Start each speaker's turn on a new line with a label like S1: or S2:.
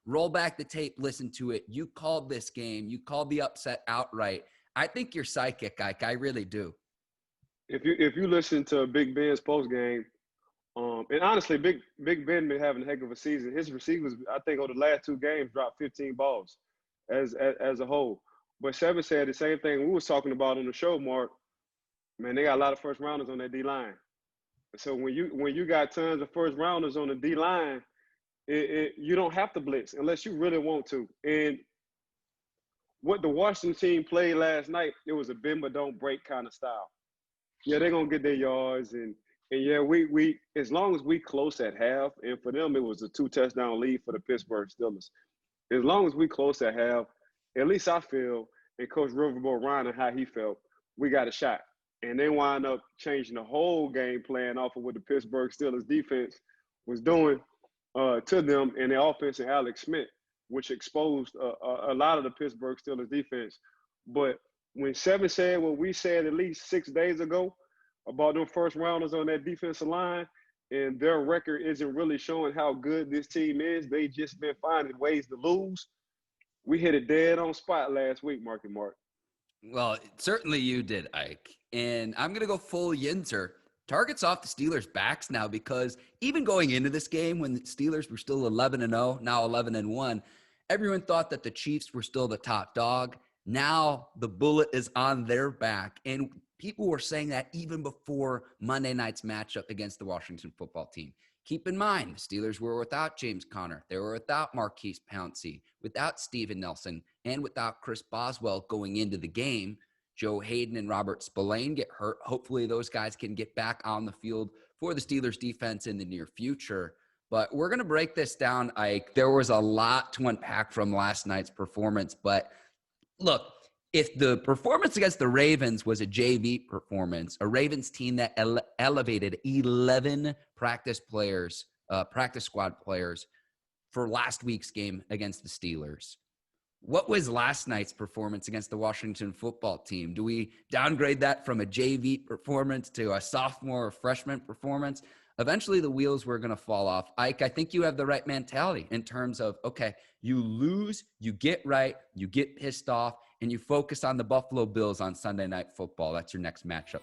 S1: roll back the tape, listen to it. You called this game. You called the upset outright. I think you're psychic, Ike. I really do.
S2: If you listen to Big Ben's post game, and honestly, Big Ben been having a heck of a season. His receivers, I think, over the last 2 games, dropped 15 balls as a whole. But Seven said the same thing we was talking about on the show, Mark. Man, they got a lot of first rounders on that D line. So when you got tons of first rounders on the D line, you don't have to blitz unless you really want to. And what the Washington team played last night, it was a bend but don't break kind of style. Yeah, they're gonna get their yards, and yeah, we as long as we close at half, and for them it was a 2-touchdown lead for the Pittsburgh Steelers. As long as we close at half, at least I feel, and Coach Riverboat Ryan and how he felt, we got a shot. And they wind up changing the whole game plan off of what the Pittsburgh Steelers defense was doing to them, and the offense and Alex Smith, which exposed a lot of the Pittsburgh Steelers defense. But when Seven said what we said at least 6 days ago about them first rounders on that defensive line, and their record isn't really showing how good this team is, they just been finding ways to lose. We hit it dead on spot last week, Marky Mark.
S1: Well, certainly you did, Ike. And I'm going to go full Yinzer. Target's off the Steelers' backs now, because even going into this game when the Steelers were still 11-0, now 11-1, everyone thought that the Chiefs were still the top dog. Now the bullet is on their back. And people were saying that even before Monday night's matchup against the Washington football team. Keep in mind, the Steelers were without James Conner. They were without Marquise Pouncey, without Steven Nelson, and without Chris Boswell going into the game. Joe Hayden and Robert Spillane get hurt. Hopefully those guys can get back on the field for the Steelers defense in the near future. But we're going to break this down, Ike. There was a lot to unpack from last night's performance. But look, if the performance against the Ravens was a JV performance, a Ravens team that elevated 11 practice squad players for last week's game against the Steelers, what was last night's performance against the Washington football team? Do we downgrade that from a JV performance to a sophomore or freshman performance? Eventually the wheels were going to fall off. Ike, I think you have the right mentality in terms of, okay, you lose, you get right, you get pissed off, and you focus on the Buffalo Bills on Sunday Night Football. That's your next matchup.